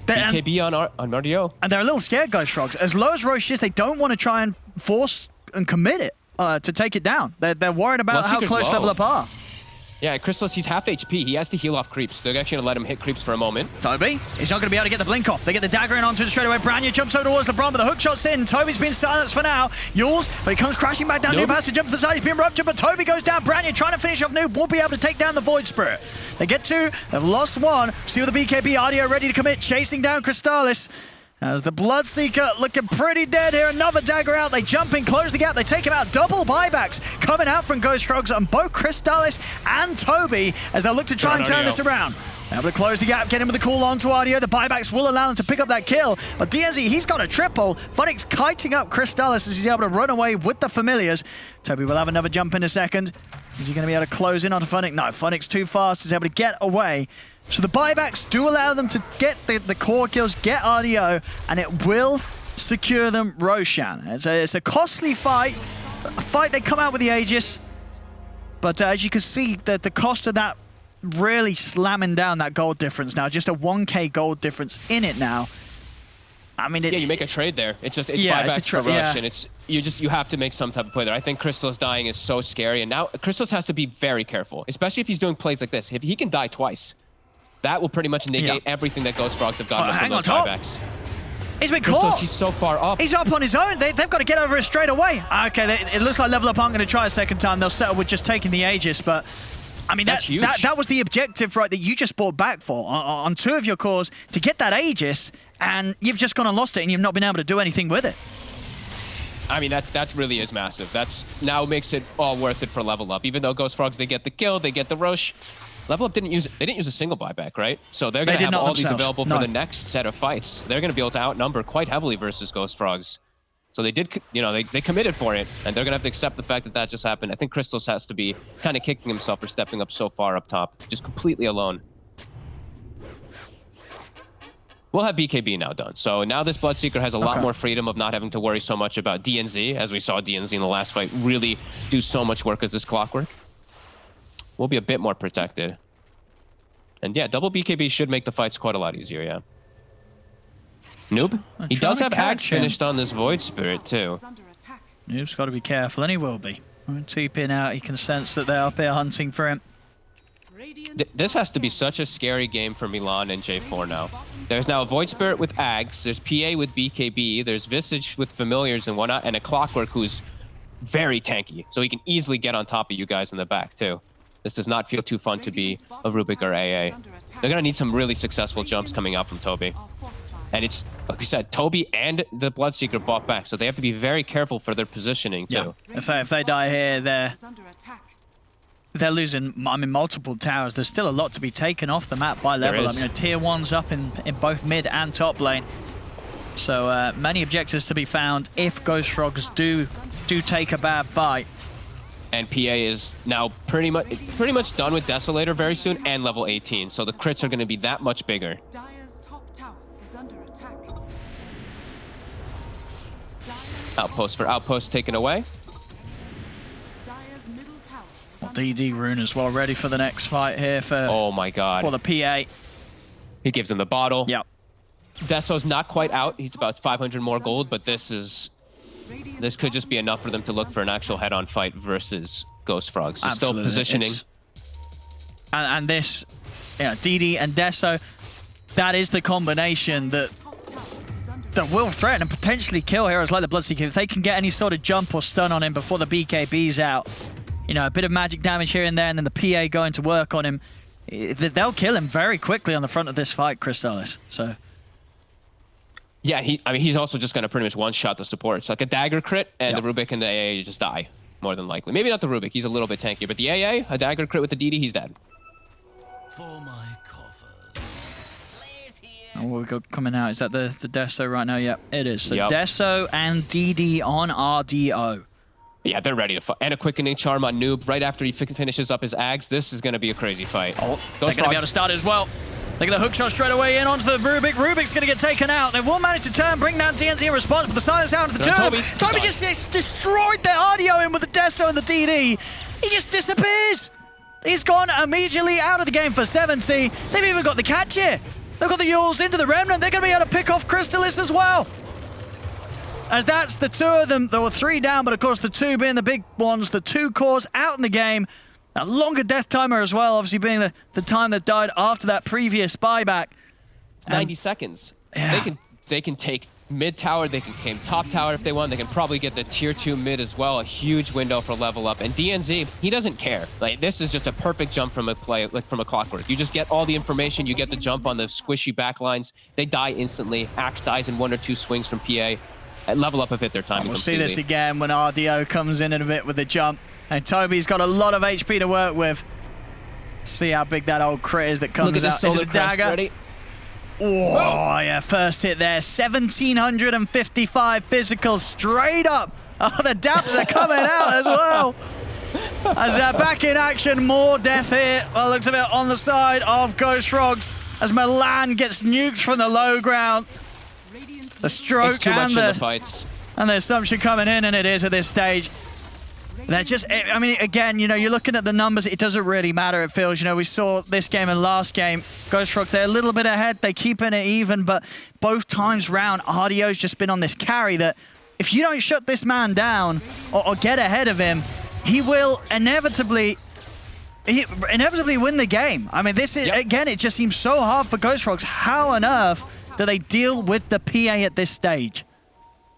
Speaker 1: BKB on RDO.
Speaker 2: And they're a little scared, Ghost Frogs. As low as Roche is, they don't want to try and force and commit it to take it down. They're worried about how
Speaker 1: Bloodseeker's
Speaker 2: close
Speaker 1: low.
Speaker 2: Level Up are.
Speaker 1: Yeah, Crystallis, he's half HP. He has to heal off creeps. They're actually going to let him hit creeps for a moment.
Speaker 2: Toby, he's not going to be able to get the blink off. They get the dagger in onto it straight away. Branya jumps over towards LeBron, but the hook shot's in. Toby's been silenced for now. Yules, but he comes crashing back down.
Speaker 1: Noob.
Speaker 2: Noob has to jump to the side. He's been ruptured, but Toby goes down. Branya trying to finish off Noob. Won't be able to take down the Void Spirit. They get two. They've lost one. See with the BKB. Ardio ready to commit, chasing down Crystallis. As the Bloodseeker looking pretty dead here. Another dagger out. They jump in, close the gap. They take him out. Double buybacks coming out from Ghost Frogs on both Crystallis and Toby as they look to try and turn this around. Able to close the gap, get him with the cool on to Ardio. The buybacks will allow them to pick up that kill. But DNZ, he's got a triple. Funnick's kiting up Crystallis as he's able to run away with the familiars. Toby will have another jump in a second. Is he going to be able to close in onto Funnick? No, Funnick's too fast. He's able to get away. So the buybacks do allow them to get the core kills, get RDO, and it will secure them Roshan. It's a costly fight, a fight they come out with the Aegis, but as you can see, the cost of that really slamming down that gold difference now, just a 1k gold difference in it now. I mean,
Speaker 1: Yeah, you make a trade there. It's buybacks for Rush, and you have to make some type of play there. I think Crystallis dying is so scary, and now Crystallis has to be very careful, especially if he's doing plays like this. If he can die twice, that will pretty much negate everything that Ghost Frogs have gotten from those buybacks.
Speaker 2: He's been caught.
Speaker 1: He's so far up.
Speaker 2: He's up on his own. They've got to get over it straight away. Okay, it looks like Level Up aren't going to try a second time. They'll settle with just taking the Aegis, but I mean,
Speaker 1: that's huge.
Speaker 2: That was the objective, right, that you just brought back for on two of your cores to get that Aegis, and you've just gone and lost it, and you've not been able to do anything with it.
Speaker 1: I mean, that really is massive. That's now makes it all worth it for Level Up. Even though Ghost Frogs, they get the kill, they get the Roche. Level Up didn't use a single buyback, right? So they're going to have all these available for the next set of fights. They're going to be able to outnumber quite heavily versus Ghost Frogs. So they did, they committed for it, and they're going to have to accept the fact that that just happened. I think Crystals has to be kind of kicking himself for stepping up so far up top, just completely alone. We'll have BKB now done. So now this Bloodseeker has a lot more freedom of not having to worry so much about DNZ, as we saw DNZ in the last fight really do so much work as this Clockwork. We'll be a bit more protected. And yeah, double BKB should make the fights quite a lot easier, yeah. Noob, he does have Axe finished on this Void Spirit too.
Speaker 2: Noob's got to be careful, and he will be. When TPing out, he can sense that they're up here hunting for him.
Speaker 1: This has to be such a scary game for Milan and J4 now. There's now a Void Spirit with Axe, there's PA with BKB, there's Visage with Familiars and whatnot, and a Clockwork who's very tanky, so he can easily get on top of you guys in the back too. This does not feel too fun to be a Rubik or AA. They're going to need some really successful jumps coming out from Toby. And it's, like we said, Toby and the Bloodseeker bought back, so they have to be very careful for their positioning too.
Speaker 2: Yeah. If they die here, they're losing, I mean, multiple towers. There's still a lot to be taken off the map by Level. I mean, tier 1's up in both mid and top lane. So many objectives to be found if Ghost Frogs do take a bad fight.
Speaker 1: And PA is now pretty much done with Desolator very soon and level 18, so the crits are going to be that much bigger.
Speaker 4: Dire's top tower is under attack.
Speaker 1: Outpost for outpost taken away.
Speaker 4: Dire's middle tower is
Speaker 2: DD Rune as well, ready for the next fight here for,
Speaker 1: oh my god,
Speaker 2: for the PA.
Speaker 1: He gives him the bottle.
Speaker 2: Yep.
Speaker 1: Deso's not quite out. He's about 500 more gold, but this could just be enough for them to look for an actual head-on fight versus Ghost Frogs. So still positioning.
Speaker 2: And this, DD and Deso, that is the combination that will threaten and potentially kill heroes like the Bloodseeker. If they can get any sort of jump or stun on him before the BKB's out, a bit of magic damage here and there, and then the PA going to work on him. they'll kill him very quickly on the front of this fight, Crystallis. So.
Speaker 1: Yeah, he's also just going to pretty much one-shot the supports. Like a dagger crit, and the Rubik and the AA just die, more than likely. Maybe not the Rubik, he's a little bit tankier, but the AA, a dagger crit with the DD, he's dead.
Speaker 3: For my coffers.
Speaker 2: And what we got coming out, is that the Desto right now? Yep, it is. So
Speaker 1: Yep.
Speaker 2: Desto and DD on RDO.
Speaker 1: Yeah, they're ready to fight. And a quickening charm on Noob right after he finishes up his Ags. This is going to be a crazy fight.
Speaker 2: Oh, they're going to be able to start it as well. They get the hook shot straight away in onto the Rubik. Rubik's going to get taken out. They will manage to turn, bring down DNZ in response, but the silence out of the turn. Toby just destroyed their audio in with the Desto and the DD. He just disappears. He's gone immediately out of the game for 70. They've even got the catch here. They've got the Yules into the Remnant. They're going to be able to pick off Crystallis as well. As that's the two of them. There were 3 down, but of course the 2 being the big ones. The 2 cores out in the game. A longer death timer as well, obviously being the time that died after that previous buyback.
Speaker 1: 90 seconds.
Speaker 2: Yeah.
Speaker 1: They can take mid tower, they can claim top tower if they want. They can probably get the tier 2 mid as well. A huge window for level up. And DNZ, he doesn't care. Like, this is just a perfect jump from a play, like from a clockwork. You just get all the information. You get the jump on the squishy backlines. They die instantly. Axe dies in 1 or 2 swings from PA. At level up have hit their timing.
Speaker 2: We'll see this again when RDO comes in a bit with the jump. And Toby's got a lot of HP to work with. See how big that old crit is that comes out. Is it the dagger? Oh, yeah, first hit there. 1,755 physical straight up. Oh, the dabs are coming out as well. As they're back in action, more death here. Well, looks a bit on the side of Ghost Frogs as Milan gets nuked from the low ground. The stroke
Speaker 1: it's too much in the fights.
Speaker 2: And the assumption coming in, and it is at this stage. They're just, I mean, again, you know, you're looking at the numbers, it doesn't really matter, it feels. You know, we saw this game and last game, Ghost Frogs, they're a little bit ahead, they're keeping it even, but both times round, RDO's just been on this carry that if you don't shut this man down or get ahead of him, he will inevitably win the game. I mean, this is, again, it just seems so hard for Ghost Frogs. How on earth do they deal with the PA at this stage?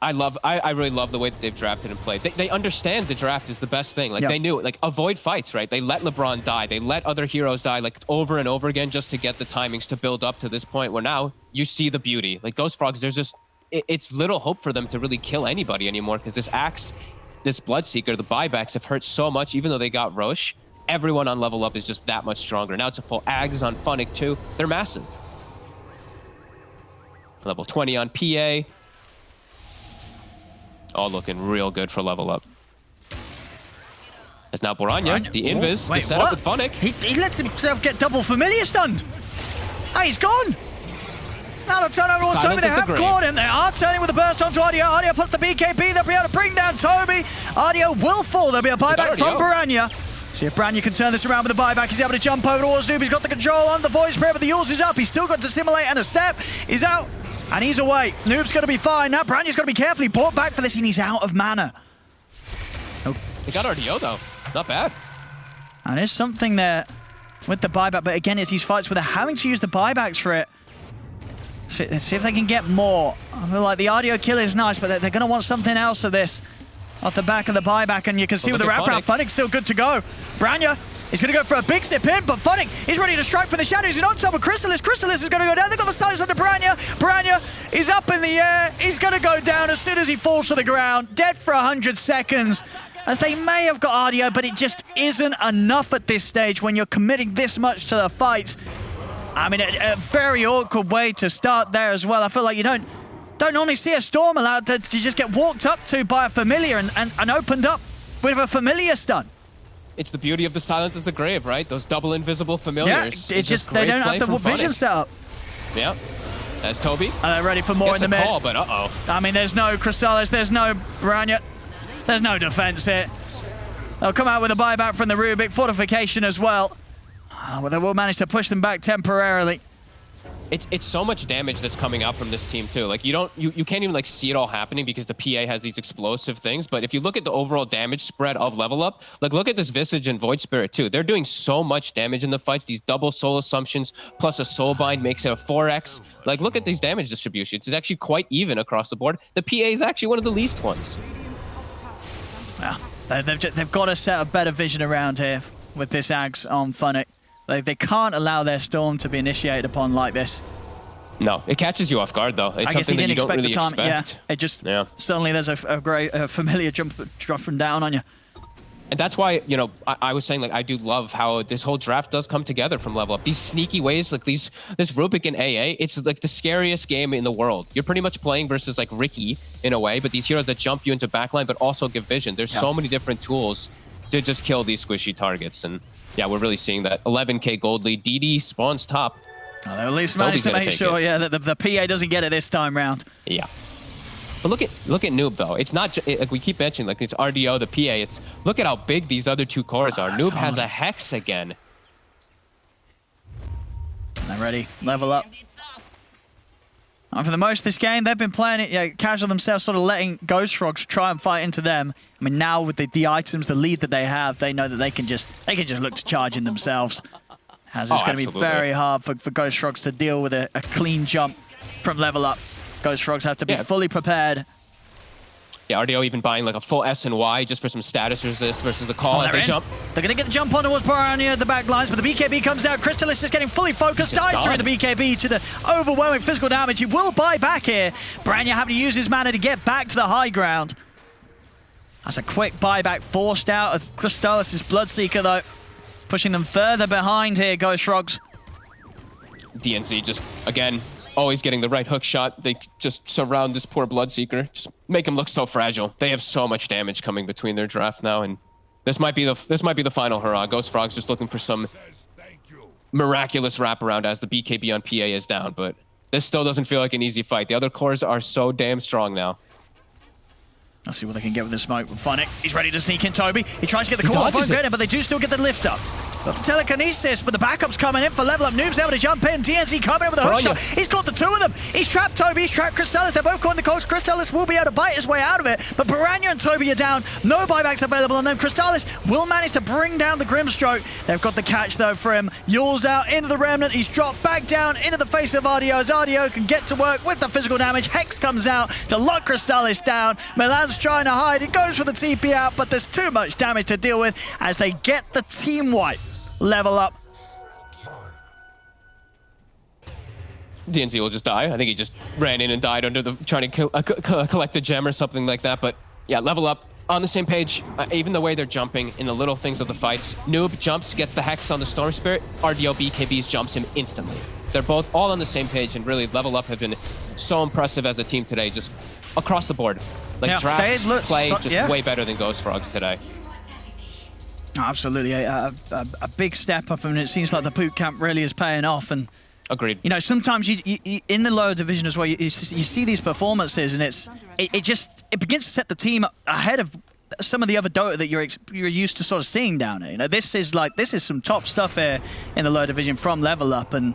Speaker 1: I really love the way that they've drafted and played. They understand the draft is the best thing. Like, they knew it. Like, avoid fights, right? They let LeBron die. They let other heroes die, like, over and over again just to get the timings to build up to this point where now you see the beauty. Like, Ghost Frogs, there's just... It's little hope for them to really kill anybody anymore because this Axe, this Bloodseeker, the buybacks have hurt so much, even though they got Roche. Everyone on level up is just that much stronger. Now it's a full Ags on Funnick, too. They're massive. Level 20 on PA. All looking real good for level up. As now Boranya, the invis, the setup with Funnick.
Speaker 2: He lets himself get double familiar stunned. Oh, he's gone. Now the turnover on Toby, they have caught him. They are turning with a burst onto Audio. Audio plus the BKB, they'll be able to bring down Toby. Audio will fall. There'll be a buyback from Boranya. See if Boranya can turn this around with a buyback. He's able to jump over towards Noob. He's got the control on the voice prayer, but the Yules is up. He's still got Dissimulate and a step. He's out. And he's away. Noob's going to be fine. Now Branya's got to be carefully brought back for this, and he's out of mana.
Speaker 1: Oh. They got RDO, though. Not bad.
Speaker 2: And there's something there with the buyback, but again, it's these fights where they're having to use the buybacks for it. Let's see if they can get more. I feel like the audio kill is nice, but they're going to want something else of this off the back of the buyback, and you can see with the wraparound, Funnick's still good to go. Branya is going to go for a big step in, but Funnick is ready to strike for the shadows. He's on top of Crystallis. Crystallis is going to go down. They've got the silence under Branya. Branya is up in the air. He's going to go down as soon as he falls to the ground. Dead for 100 seconds. As they may have got audio, but it just isn't enough at this stage when you're committing this much to the fight. I mean, a very awkward way to start there as well. I feel like you don't normally see a Storm allowed to just get walked up to by a familiar and opened up with a familiar stun.
Speaker 1: It's the beauty of the Silent as the Grave, right? Those double invisible familiars.
Speaker 2: Yeah, it's just they don't have the vision set up.
Speaker 1: Yeah. That's Toby.
Speaker 2: And they're ready for more in the mid.
Speaker 1: Call, but uh-oh.
Speaker 2: I mean, there's no Crystallis, there's no Branya. There's no defense here. They'll come out with a buyback from the Rubik. Fortification as well. Well, they will manage to push them back temporarily.
Speaker 1: It's so much damage that's coming out from this team too. Like you can't even like see it all happening because the PA has these explosive things. But if you look at the overall damage spread of level up, like look at this Visage and Void Spirit too. They're doing so much damage in the fights. These double soul assumptions plus a soul bind makes it a 4x. Like look at these damage distributions. It's actually quite even across the board. The PA is actually one of the least ones.
Speaker 2: Well, they've got to set a better vision around here with this Ags on Funnick. They can't allow their storm to be initiated upon like this.
Speaker 1: No, it catches you off guard, though. It's
Speaker 2: I guess he
Speaker 1: something that
Speaker 2: didn't
Speaker 1: you don't
Speaker 2: expect
Speaker 1: really
Speaker 2: the time.
Speaker 1: expect.
Speaker 2: Yeah, it just suddenly there's a great familiar dropping down on you.
Speaker 1: And that's why, you know, I was saying, like, I do love how this whole draft does come together from Level Up. These sneaky ways, like this Rubik in AA, it's like the scariest game in the world. You're pretty much playing versus, like, Ricky in a way, but these heroes that jump you into backline, but also give vision. There's so many different tools to just kill these squishy targets. And yeah, we're really seeing that. 11K gold lead. DD spawns top.
Speaker 2: Well, they at least managed to make sure, that the PA doesn't get it this time round.
Speaker 1: Yeah. But look at Noob, though. It's not like we keep mentioning, like it's RDO, the PA. It's look at how big these other two cores are. Noob has a Hex again.
Speaker 2: They're ready. Level up. And for the most of this game, they've been playing it casual themselves, sort of letting Ghost Frogs try and fight into them. I mean, now with the items, the lead that they have, they know that they can just look to charge in themselves. As it's going to be very hard for Ghost Frogs to deal with a clean jump from Level Up. Ghost Frogs have to be fully prepared.
Speaker 1: Yeah, RDO even buying like a full S and Y just for some status resist versus the call as they jump.
Speaker 2: They're going to get the jump on towards Piranha at the back lines, but the BKB comes out. Crystallis is getting fully focused, dives through the BKB to the overwhelming physical damage. He will buy back here. Piranha having to use his mana to get back to the high ground. That's a quick buyback forced out of Crystallis' Bloodseeker, though. Pushing them further behind here, Ghost Frogs.
Speaker 1: DNC just, again, always getting the right hook shot. They just surround this poor Bloodseeker. Just make him look so fragile. They have so much damage coming between their draft now, and this might be the final hurrah. Ghost Frogs just looking for some miraculous wraparound as the BKB on PA is down, but this still doesn't feel like an easy fight. The other cores are so damn strong now.
Speaker 2: Let's see what they can get with the smoke with Funnick. He's ready to sneak in, Toby. He tries to get the call off on, but they do still get the lift up. That's telekinesis, but the backup's coming in for Level Up. Noob's able to jump in. DNC coming in with a hook shot. He's got the two of them. He's trapped Toby. He's trapped Crystallis. They're both caught in the cogs. Crystallis will be able to bite his way out of it, but Piranha and Toby are down. No buybacks available on them. Crystallis will manage to bring down the Grimstroke. They've got the catch, though, for him. Yule's out into the Remnant. He's dropped back down into the face of RDO as RDO can get to work with the physical damage. Hex comes out to lock Crystallis down. Milan's trying to hide. He goes for the TP out, but there's too much damage to deal with as they get the team wipe. Level Up.
Speaker 1: DNC will just die. I think he just ran in and died under the trying to collect a gem or something like that. But yeah, Level Up on the same page. Even the way they're jumping in the little things of the fights. Noob jumps, gets the Hex on the Storm Spirit. RDO BKBs jumps him instantly. They're both all on the same page, and really Level Up have been so impressive as a team today, just across the board. Like drafts, play just way better than Ghost Frogs today.
Speaker 2: Absolutely, a big step up, and it seems like the boot camp really is paying off. And
Speaker 1: agreed.
Speaker 2: You know, sometimes you in the lower division as well, you see these performances, and it begins to set the team ahead of some of the other Dota that you're used to sort of seeing down here. You know, this is some top stuff here in the lower division from Level Up, and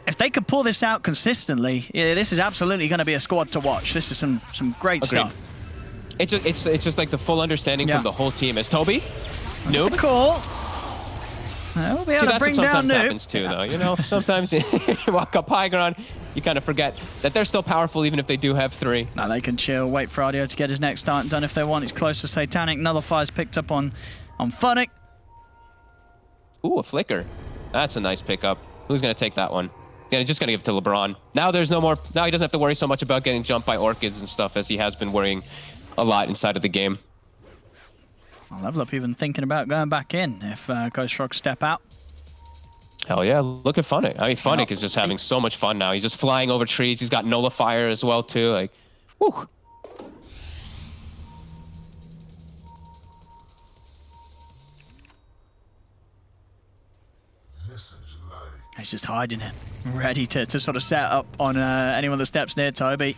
Speaker 2: if they could pull this out consistently, this is absolutely going to be a squad to watch. This is some great stuff.
Speaker 1: It's just like the full understanding from the whole team. As Toby. Noob.
Speaker 2: Cool. We'll be able to bring down Noob.
Speaker 1: Sometimes happens too, though. You know, sometimes you walk up high ground, you kind of forget that they're still powerful even if they do have 3.
Speaker 2: Now they can chill, wait for RDO to get his next start done if they want. He's close to Satanic. Nullifier's picked up on Funnick.
Speaker 1: Ooh, a flicker. That's a nice pickup. Who's going to take that one? Just going to give it to LeBron. Now there's no more. Now he doesn't have to worry so much about getting jumped by Orchids and stuff as he has been worrying a lot inside of the game.
Speaker 2: Level Up even thinking about going back in if Ghost Frogs step out.
Speaker 1: Hell yeah, look at Funnick. I mean, Funnick is just having so much fun now. He's just flying over trees. He's got Nullifier as well, too. Like, whew.
Speaker 2: He's just hiding it, ready to sort of set up on anyone that steps near Toby.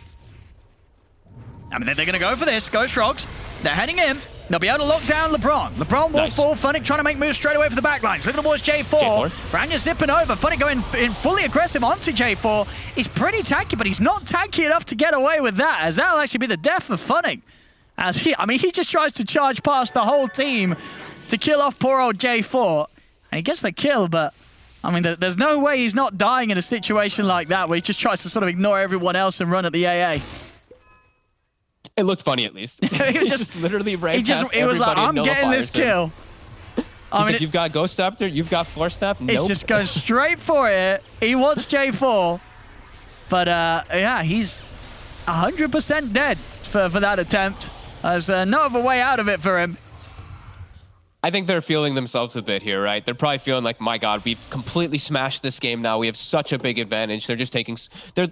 Speaker 2: I mean, they're going to go for this. Ghost Frogs, they're heading in. They'll be able to lock down LeBron. LeBron will fall. Funnick trying to make moves straight away for the backlines. Looking towards J4. Branya's zipping over. Funnick going in fully aggressive onto J4. He's pretty tacky, but he's not tacky enough to get away with that, as that'll actually be the death of Funnick. As he just tries to charge past the whole team to kill off poor old J4. And he gets the kill, but I mean, there's no way he's not dying in a situation like that where he just tries to sort of ignore everyone else and run at the AA.
Speaker 1: It looked funny, at least. He just literally ran past everybody.
Speaker 2: He was like, I'm getting this kill.
Speaker 1: He's
Speaker 2: mean,
Speaker 1: like, you've got Ghost Scepter, you've got Force Staff.
Speaker 2: it's
Speaker 1: Nope.
Speaker 2: just going straight for it. He wants J4. But, yeah, he's 100% dead for that attempt. There's no other way out of it for him.
Speaker 1: I think they're feeling themselves a bit here, right? They're probably feeling like, my God, we've completely smashed this game now. We have such a big advantage. They're just taking, they're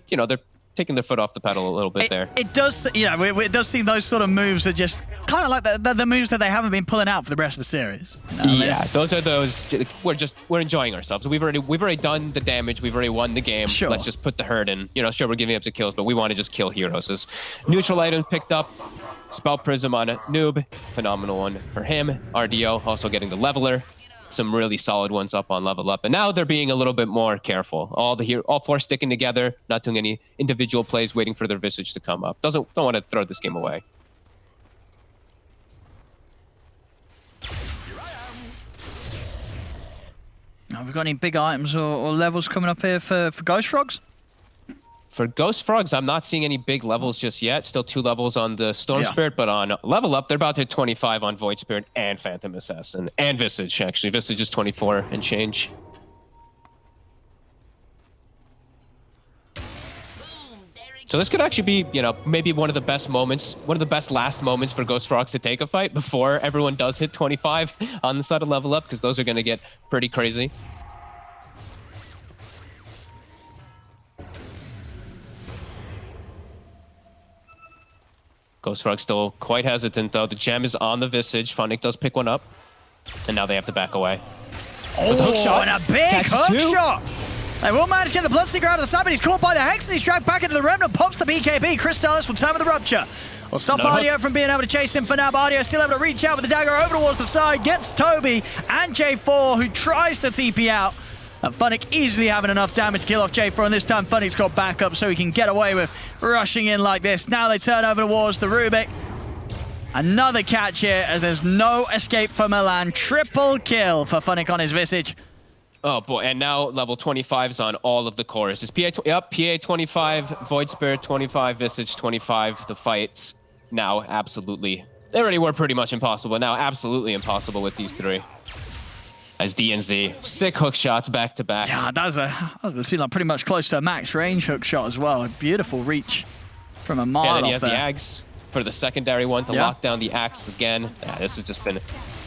Speaker 1: taking their foot off the pedal a little bit there.
Speaker 2: It does, it does seem those sort of moves are just kind of like the moves that they haven't been pulling out for the rest of the series. You know what I mean?
Speaker 1: Yeah, those are those. We're enjoying ourselves. We've already done the damage. We've already won the game.
Speaker 2: Sure.
Speaker 1: Let's just put the herd in. Sure, we're giving up the kills, but we want to just kill heroes. As neutral item picked up, Spell Prism on a noob, phenomenal one for him. RDO also getting the leveler. Some really solid ones up on level up, and now they're being a little bit more careful. All four sticking together, not doing any individual plays, waiting for their visage to come up. Don't want to throw this game away.
Speaker 2: Have we got any big items or levels coming up here for Ghost Frogs?
Speaker 1: For Ghost Frogs, I'm not seeing any big levels just yet. Still 2 levels on the Storm
Speaker 2: Yeah.
Speaker 1: Spirit, but on level up, they're about to hit 25 on Void Spirit and Phantom Assassin and Visage, actually. Visage is 24 and change. So this could actually be, maybe one of the best moments, one of the best last moments for Ghost Frogs to take a fight before everyone does hit 25 on the side of level up, because those are going to get pretty crazy. Ghost Frog still quite hesitant, though. The gem is on the Visage. Funnick does pick one up. And now they have to back away.
Speaker 2: Oh,
Speaker 1: the hook shot.
Speaker 2: and a big
Speaker 1: Catches
Speaker 2: hook
Speaker 1: 2.
Speaker 2: shot. They will manage to get the Bloodseeker out of the side, but he's caught by the Hex, and he's dragged back into the Remnant, pops the BKB. Crystallis will turn with the Rupture. Will stop
Speaker 1: No hook.
Speaker 2: Ardio from being able to chase him for now, but Ardio still able to reach out with the dagger over towards the side, gets Toby and J4, who tries to TP out. And Funnick easily having enough damage to kill off J4, and this time Funnick's got backup so he can get away with rushing in like this. Now they turn over towards the Rubik. Another catch here, as there's no escape for Milan. Triple kill for Funnick on his Visage.
Speaker 1: Oh boy, and now level 25's on all of the cores. It's PA 25, Void Spirit 25, Visage 25. The fights now absolutely, they already were pretty much impossible. Now absolutely impossible with these 3. As DNZ, sick hook shots back to back.
Speaker 2: Yeah, that seemed like pretty much close to a max range hook shot as well. A beautiful reach from a mile
Speaker 1: And then you
Speaker 2: off
Speaker 1: have the
Speaker 2: there.
Speaker 1: Ags for the secondary one to lock down the Axe again. Yeah, this has just been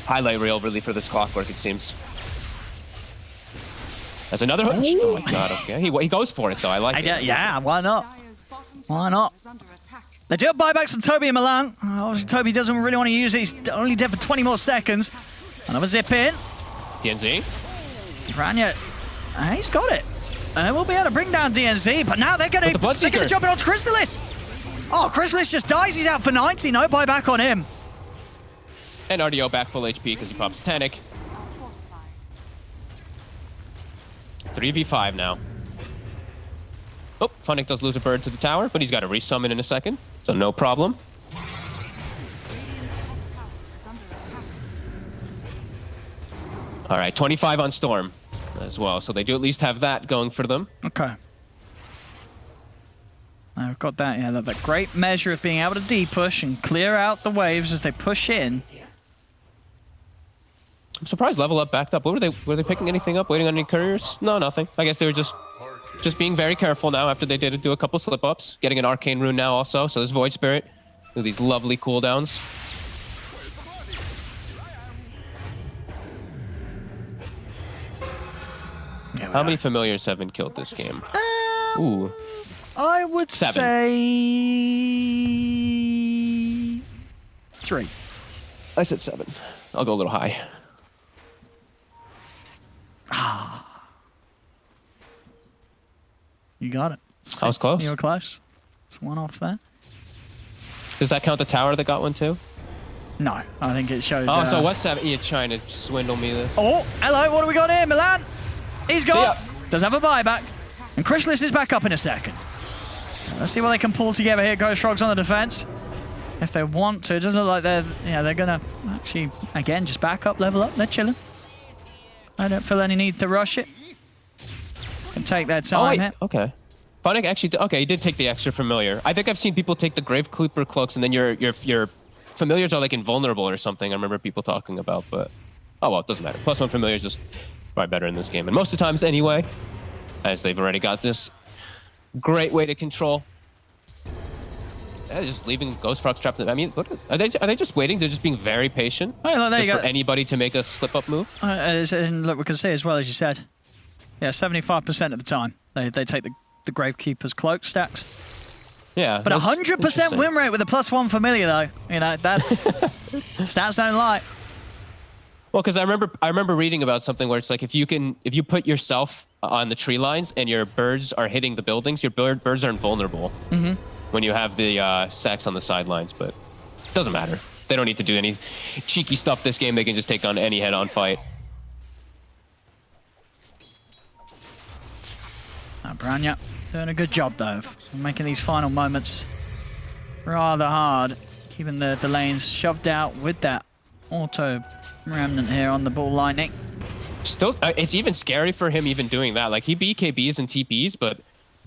Speaker 1: highlight reel really for this Clockwork, it seems. There's another hook. Oh my God, okay. He goes for it though, I like it.
Speaker 2: Yeah, why not?
Speaker 4: Dire's bottom
Speaker 2: Why
Speaker 4: tower
Speaker 2: not?
Speaker 4: is under attack.
Speaker 2: They do have buybacks on Toby and Milan. Obviously, Toby doesn't really want to use it. He's only dead for 20 more seconds. Another zip in.
Speaker 1: DNZ.
Speaker 2: Rania, he's got it. And we'll be able to bring down DNZ, but now they're going to
Speaker 1: Bloodseeker.
Speaker 2: jump in onto Crystallis. Oh, Crystallis just dies. He's out for 90. No buyback on him.
Speaker 1: And RDO back full HP because he pops Tanic.
Speaker 4: Is fortified.
Speaker 1: 3v5 now. Oh, Funnick does lose a bird to the tower, but he's got to resummon in a second, so no problem.
Speaker 4: Radiant's top tower is under attack.
Speaker 1: All right, 25 on Storm as well, so they do at least have that going for them.
Speaker 2: Okay. I've got that, yeah, that great measure of being able to D-push and clear out the waves as they push in.
Speaker 1: I'm surprised Level Up backed up. What were they picking anything up? Waiting on any couriers? No, nothing. I guess they were just being very careful now after they did do a couple slip-ups. Getting an Arcane Rune now also, so this Void Spirit with these lovely cooldowns. How many familiars have been killed this game? Ooh.
Speaker 2: I would
Speaker 1: 7.
Speaker 2: say 3.
Speaker 1: I said 7. I'll go a little high.
Speaker 2: You got it.
Speaker 1: I was close.
Speaker 2: You were close. It's 1 off there.
Speaker 1: Does that count the tower that got one too?
Speaker 2: No, I think it showed.
Speaker 1: Oh, so what's 7? You're trying to swindle me this.
Speaker 2: Oh, hello. What do we got here, Milan? He's got.
Speaker 1: ya.
Speaker 2: Does have a buyback, and Chrysalis is back up in a second. Let's see what they can pull together here. Ghost Frogs on the defense. If they want to, it doesn't look like they're gonna actually again just back up, level up. They're chilling. I don't feel any need to rush it. Can take their time
Speaker 1: Oh, wait.
Speaker 2: here.
Speaker 1: Okay. Funnick actually, okay, he did take the extra familiar. I think I've seen people take the Grave Cleaper cloaks and then your familiars are like invulnerable or something. I remember people talking about, but Oh, well, it doesn't matter. +1 familiar is just far better in this game. And most of the times anyway, as they've already got this great way to control. Yeah, just leaving Ghost Frogs trapped. I mean, are they just waiting? They're just being very patient.
Speaker 2: Oh, look, there
Speaker 1: just
Speaker 2: you
Speaker 1: for
Speaker 2: go.
Speaker 1: anybody to make a slip-up move.
Speaker 2: And look, we can see as well, as you said. Yeah, 75% of the time they take the Gravekeeper's cloak stacks.
Speaker 1: Yeah,
Speaker 2: But 100% win rate with a +1 familiar, though. You know, that's stats don't lie.
Speaker 1: Well, because I remember reading about something where it's like if you put yourself on the tree lines and your birds are hitting the buildings, your birds are invulnerable when you have the sacks on the sidelines. But it doesn't matter. They don't need to do any cheeky stuff this game. They can just take on any head-on fight.
Speaker 2: Branya doing a good job, though, of making these final moments rather hard. Keeping the lanes shoved out with that auto remnant here on the ball lightning.
Speaker 1: Still, it's even scary for him even doing that. Like, he BKBs and TPs, but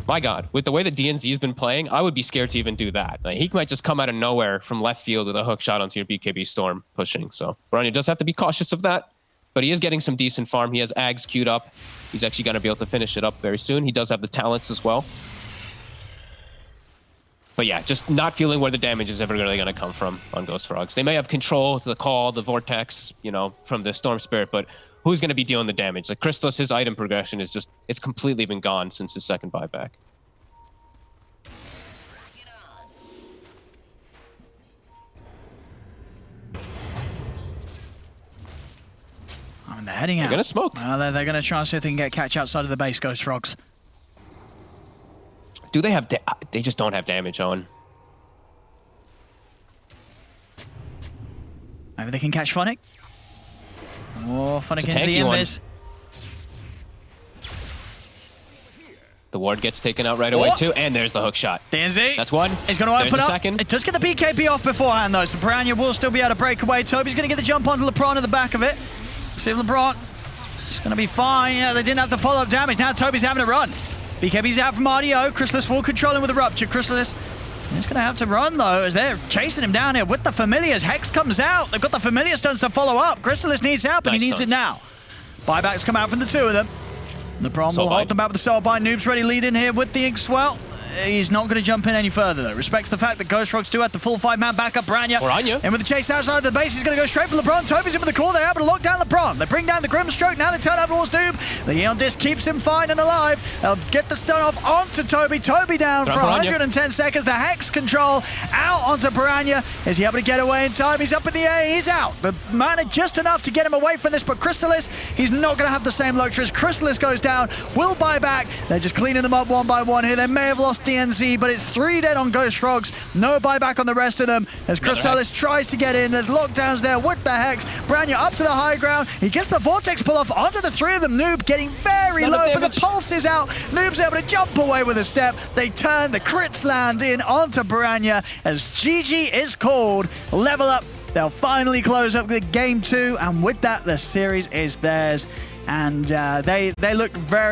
Speaker 1: my God, with the way that DNZ's been playing, I would be scared to even do that. Like, he might just come out of nowhere from left field with a hook shot onto your BKB Storm pushing. So Branya does have to be cautious of that, but he is getting some decent farm. He has Ags queued up. He's actually going to be able to finish it up very soon. He does have the talents as well. But yeah, just not feeling where the damage is ever really going to come from on Ghost Frogs. They may have control, the call, the vortex, you know, from the Storm Spirit, but who's going to be dealing the damage? Like Crystallis, his item progression is just, it's completely been gone since his second buyback.
Speaker 2: I mean, they're heading out.
Speaker 1: They're going to smoke.
Speaker 2: Well, they're going to try and see if they can get catch outside of the base, Ghost Frogs.
Speaker 1: Do they have... they just don't have damage, Owen.
Speaker 2: Maybe they can catch Phonic. Oh, Phonic
Speaker 1: It's a
Speaker 2: into the
Speaker 1: tanky one.
Speaker 2: invis.
Speaker 1: The ward gets taken out right away, too. And there's the hook shot.
Speaker 2: DNZ.
Speaker 1: That's one.
Speaker 2: He's going to
Speaker 1: There's
Speaker 2: open
Speaker 1: the
Speaker 2: up.
Speaker 1: second.
Speaker 2: It does get the BKB off beforehand, though, so Branya will still be able to break away. Toby's going to get the jump onto LeBron at the back of it. See if LeBron is going to be fine. Yeah, they didn't have the follow-up damage. Now Toby's having to run. BKB's out from RDO. Crystallis will control him with a Rupture. Crystallis is going to have to run, though, as they're chasing him down here with the Familiars. Hex comes out. They've got the Familiar Stones to follow up. Crystallis needs help, and he needs it now. Buybacks come out from the two of them. LeBron will hold them back with the Soulbind. Noob's ready lead in here with the Inkswell. He's not going to jump in any further, though. Respects the fact that Ghost Frogs do have the full 5-man backup. Branya. And with the chase outside of the base, he's going to go straight for LeBron. Toby's in with the call. They're able to lock down LeBron. They bring down the Grimstroke. Now they turn over towards Noob. The Eon Disc keeps him fine and alive. They'll get the stun off onto Toby. Toby down for 110 seconds. The Hex control out onto Branya. Is he able to get away in time? He's up in the air. He's out. The mana just enough to get him away from this, but Crystallis, he's not going to have the same luxuries. Crystallis goes down. Will buy back. They're just cleaning them up one by one here. They may have lost DNZ, but it's 3 dead on Ghost Frogs. No buyback on the rest of them as Crystallis tries to get in. There's lockdowns there with the Hex. Branya up to the high ground. He gets the Vortex pull off onto the 3 of them. Noob getting very low, but the pulse is out. Noob's able to jump away with a step. They turn, the crits land in onto Branya as GG is called. Level up. They'll finally close up the game 2, and with that, the series is theirs. And they look very